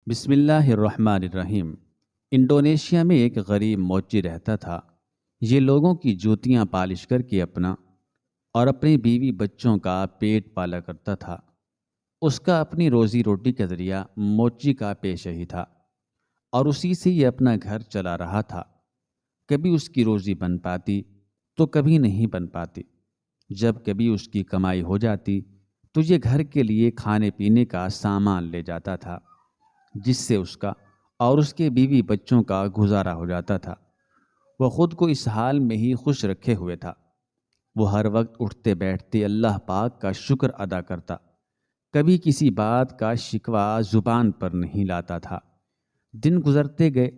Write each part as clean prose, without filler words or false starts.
بسم اللہ الرحمن الرحیم۔ انڈونیشیا میں ایک غریب موچی رہتا تھا۔ یہ لوگوں کی جوتیاں پالش کر کے اپنا اور اپنی بیوی بچوں کا پیٹ پالا کرتا تھا۔ اس کا اپنی روزی روٹی کا ذریعہ موچی کا پیشہ ہی تھا اور اسی سے یہ اپنا گھر چلا رہا تھا۔ کبھی اس کی روزی بن پاتی تو کبھی نہیں بن پاتی۔ جب کبھی اس کی کمائی ہو جاتی تو یہ گھر کے لیے کھانے پینے کا سامان لے جاتا تھا، جس سے اس کا اور اس کے بیوی بچوں کا گزارا ہو جاتا تھا۔ وہ خود کو اس حال میں ہی خوش رکھے ہوئے تھا۔ وہ ہر وقت اٹھتے بیٹھتے اللہ پاک کا شکر ادا کرتا، کبھی کسی بات کا شکوہ زبان پر نہیں لاتا تھا۔ دن گزرتے گئے۔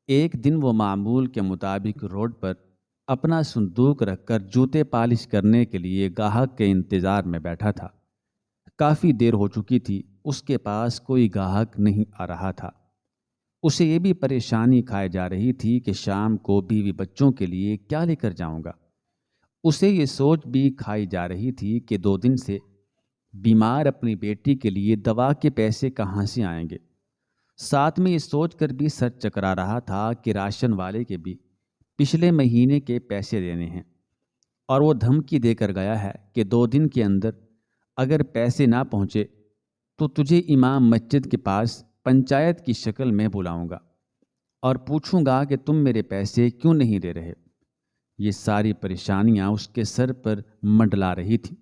ایک دن وہ معمول کے مطابق روڈ پر اپنا صندوق رکھ کر جوتے پالش کرنے کے لیے گاہک کے انتظار میں بیٹھا تھا۔ کافی دیر ہو چکی تھی، اس کے پاس کوئی گاہک نہیں آ رہا تھا۔ اسے یہ بھی پریشانی کھائے جا رہی تھی کہ شام کو بیوی بچوں کے لیے کیا لے کر جاؤں گا۔ اسے یہ سوچ بھی کھائی جا رہی تھی کہ 2 دن سے بیمار اپنی بیٹی کے لیے دوا کے پیسے کہاں سے آئیں گے۔ ساتھ میں یہ سوچ کر بھی سر چکرا رہا تھا کہ راشن والے کے بھی پچھلے مہینے کے پیسے دینے ہیں، اور وہ دھمکی دے کر گیا ہے کہ 2 دن کے اندر اگر پیسے نہ پہنچے تو تجھے امام مسجد کے پاس پنچایت کی شکل میں بلاؤں گا اور پوچھوں گا کہ تم میرے پیسے کیوں نہیں دے رہے۔ یہ ساری پریشانیاں اس کے سر پر منڈلا رہی تھیں،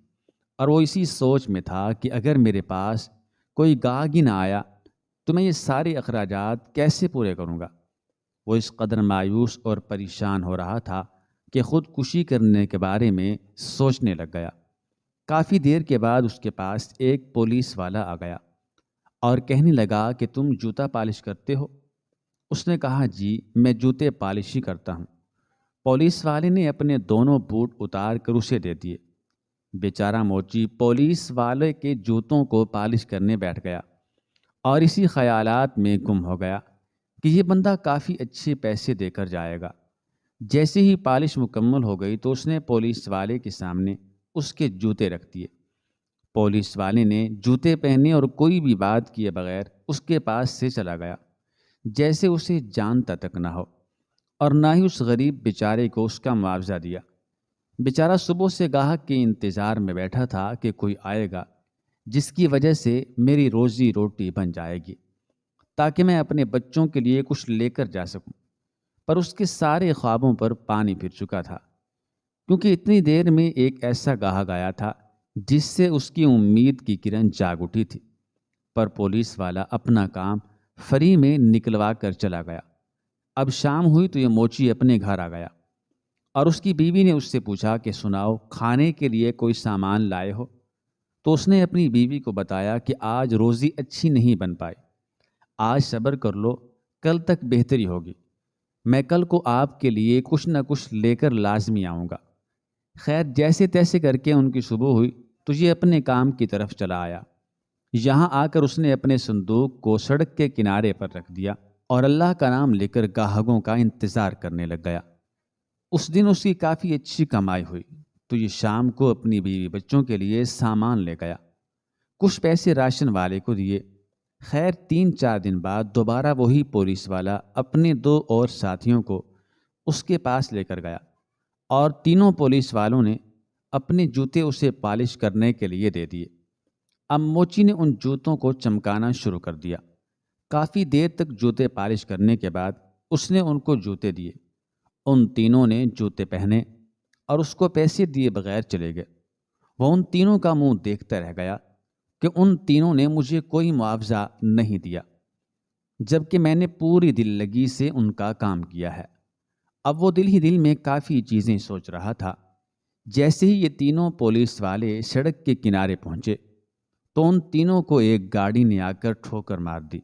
اور وہ اسی سوچ میں تھا کہ اگر میرے پاس کوئی گاہک ہی نہ آیا تو میں یہ سارے اخراجات کیسے پورے کروں گا۔ وہ اس قدر مایوس اور پریشان ہو رہا تھا کہ خودکشی کرنے کے بارے میں سوچنے لگ گیا۔ کافی دیر کے بعد اس کے پاس ایک پولیس والا آ گیا اور کہنے لگا کہ تم جوتا پالش کرتے ہو؟ اس نے کہا جی، میں جوتے پالش ہی کرتا ہوں۔ پولیس والے نے اپنے دونوں بوٹ اتار کر اسے دے دیے۔ بیچارہ موچی پولیس والے کے جوتوں کو پالش کرنے بیٹھ گیا اور اسی خیالات میں گم ہو گیا کہ یہ بندہ کافی اچھے پیسے دے کر جائے گا۔ جیسے ہی پالش مکمل ہو گئی تو اس نے پولیس والے کے سامنے اس کے جوتے رکھ دیے۔ پولیس والے نے جوتے پہنے اور کوئی بھی بات کیے بغیر اس کے پاس سے چلا گیا، جیسے اسے جانتا تک نہ ہو، اور نہ ہی اس غریب بیچارے کو اس کا معاوضہ دیا۔ بیچارہ صبح سے گاہک کے انتظار میں بیٹھا تھا کہ کوئی آئے گا جس کی وجہ سے میری روزی روٹی بن جائے گی، تاکہ میں اپنے بچوں کے لیے کچھ لے کر جا سکوں۔ پر اس کے سارے خوابوں پر پانی پھر چکا تھا، کیونکہ اتنی دیر میں ایک ایسا گاہک آیا تھا جس سے اس کی امید کی کرن جاگ اٹھی تھی۔ پر پولیس والا اپنا کام فری میں نکلوا کر چلا گیا۔ اب شام ہوئی تو یہ موچی اپنے گھر آ گیا، اور اس کی بیوی نے اس سے پوچھا کہ سناؤ، کھانے کے لیے کوئی سامان لائے ہو؟ تو اس نے اپنی بیوی کو بتایا کہ آج روزی اچھی نہیں بن پائی، آج صبر کر لو، کل تک بہتری ہوگی، میں کل کو آپ کے لیے کچھ نہ کچھ لے کر لازمی آؤں گا۔ خیر، جیسے تیسے کر کے ان کی صبح ہوئی تو یہ اپنے کام کی طرف چلا آیا۔ یہاں آ کر اس نے اپنے صندوق کو سڑک کے کنارے پر رکھ دیا اور اللہ کا نام لے کر گاہکوں کا انتظار کرنے لگ گیا۔ اس دن اس کی کافی اچھی کمائی ہوئی تو یہ شام کو اپنی بیوی بچوں کے لیے سامان لے گیا، کچھ پیسے راشن والے کو دیے۔ خیر، 3-4 دن بعد دوبارہ وہی پولیس والا اپنے 2 اور ساتھیوں کو اس کے پاس لے کر گیا، اور تینوں پولیس والوں نے اپنے جوتے اسے پالش کرنے کے لیے دے دیے۔ اب موچی نے ان جوتوں کو چمکانا شروع کر دیا۔ کافی دیر تک جوتے پالش کرنے کے بعد اس نے ان کو جوتے دیے۔ ان تینوں نے جوتے پہنے اور اس کو پیسے دیے بغیر چلے گئے۔ وہ ان تینوں کا منہ دیکھتا رہ گیا کہ ان تینوں نے مجھے کوئی معاوضہ نہیں دیا، جبکہ میں نے پوری دل لگی سے ان کا کام کیا ہے۔ اب وہ دل ہی دل میں کافی چیزیں سوچ رہا تھا۔ جیسے ہی یہ تینوں پولیس والے سڑک کے کنارے پہنچے تو ان تینوں کو ایک گاڑی نے آ کر ٹھوکر مار دی۔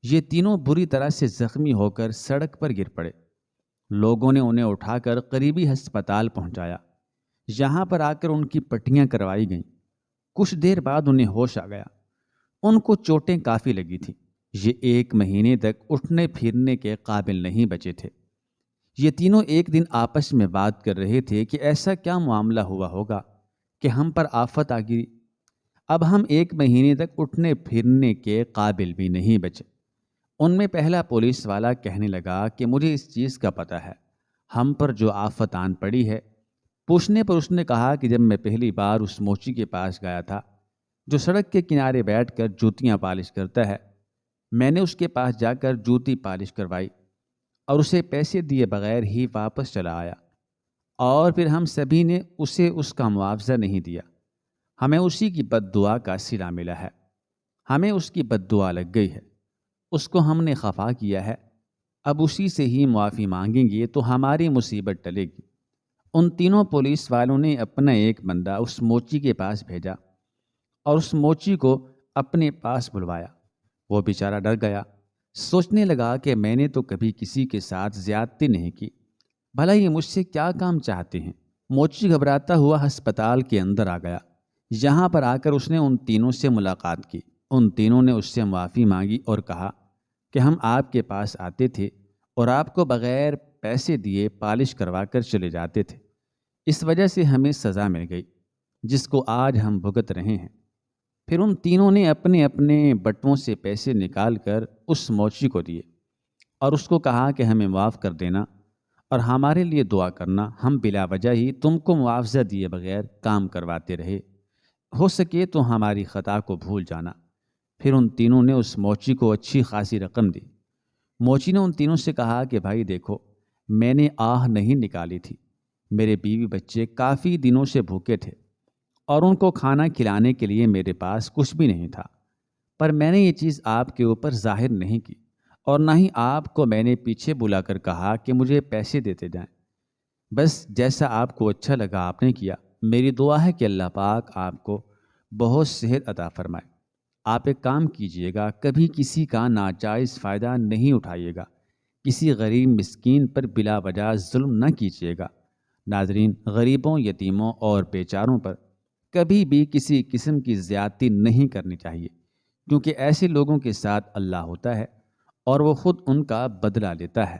یہ تینوں بری طرح سے زخمی ہو کر سڑک پر گر پڑے۔ لوگوں نے انہیں اٹھا کر قریبی ہسپتال پہنچایا۔ یہاں پر آ کر ان کی پٹیاں کروائی گئیں۔ کچھ دیر بعد انہیں ہوش آ گیا۔ ان کو چوٹیں کافی لگی تھیں۔ یہ 1 مہینے تک اٹھنے پھرنے کے قابل نہیں بچے تھے۔ یہ تینوں ایک دن آپس میں بات کر رہے تھے کہ ایسا کیا معاملہ ہوا ہوگا کہ ہم پر آفت آ گئی۔ اب ہم 1 مہینے تک اٹھنے پھرنے کے قابل بھی نہیں بچے۔ ان میں پہلا پولیس والا کہنے لگا کہ مجھے اس چیز کا پتہ ہے، ہم پر جو آفت آن پڑی ہے۔ پوچھنے پر اس نے کہا کہ جب میں پہلی بار اس موچی کے پاس گیا تھا جو سڑک کے کنارے بیٹھ کر جوتیاں پالش کرتا ہے، میں نے اس کے پاس جا کر جوتی پالش کروائی اور اسے پیسے دیے بغیر ہی واپس چلا آیا، اور پھر ہم سبھی نے اسے اس کا معاوضہ نہیں دیا۔ ہمیں اسی کی بد دعا کا صلہ ملا ہے، ہمیں اس کی بد دعا لگ گئی ہے، اس کو ہم نے خفا کیا ہے، اب اسی سے ہی معافی مانگیں گے تو ہماری مصیبت ٹلے گی۔ ان تینوں پولیس والوں نے اپنا ایک بندہ اس موچی کے پاس بھیجا اور اس موچی کو اپنے پاس بلوایا۔ وہ بیچارہ ڈر گیا، سوچنے لگا کہ میں نے تو کبھی کسی کے ساتھ زیادتی نہیں کی، بھلا یہ مجھ سے کیا کام چاہتے ہیں۔ موچی گھبراتا ہوا ہسپتال کے اندر آ گیا۔ یہاں پر آ کر اس نے ان تینوں سے ملاقات کی۔ ان تینوں نے اس سے معافی مانگی اور کہا کہ ہم آپ کے پاس آتے تھے اور آپ کو بغیر پیسے دیے پالش کروا کر چلے جاتے تھے، اس وجہ سے ہمیں سزا مل گئی جس کو آج ہم بھگت رہے ہیں۔ پھر ان تینوں نے اپنے اپنے بٹووں سے پیسے نکال کر اس موچی کو دیے اور اس کو کہا کہ ہمیں معاف کر دینا اور ہمارے لیے دعا کرنا، ہم بلا وجہ ہی تم کو معاوضہ دیے بغیر کام کرواتے رہے، ہو سکے تو ہماری خطا کو بھول جانا۔ پھر ان تینوں نے اس موچی کو اچھی خاصی رقم دی۔ موچی نے ان تینوں سے کہا کہ بھائی دیکھو، میں نے آہ نہیں نکالی تھی، میرے بیوی بچے کافی دنوں سے بھوکے تھے اور ان کو کھانا کھلانے کے لیے میرے پاس کچھ بھی نہیں تھا، پر میں نے یہ چیز آپ کے اوپر ظاہر نہیں کی اور نہ ہی آپ کو میں نے پیچھے بلا کر کہا کہ مجھے پیسے دیتے جائیں، بس جیسا آپ کو اچھا لگا آپ نے کیا۔ میری دعا ہے کہ اللہ پاک آپ کو بہت صحت عطا فرمائے۔ آپ ایک کام کیجئے گا، کبھی کسی کا ناجائز فائدہ نہیں اٹھائیے گا، کسی غریب مسکین پر بلا وجہ ظلم نہ کیجیے گا۔ ناظرین، غریبوں، یتیموں اور بیچاروں پر کبھی بھی کسی قسم کی زیادتی نہیں کرنی چاہیے، کیونکہ ایسے لوگوں کے ساتھ اللہ ہوتا ہے اور وہ خود ان کا بدلہ لیتا ہے۔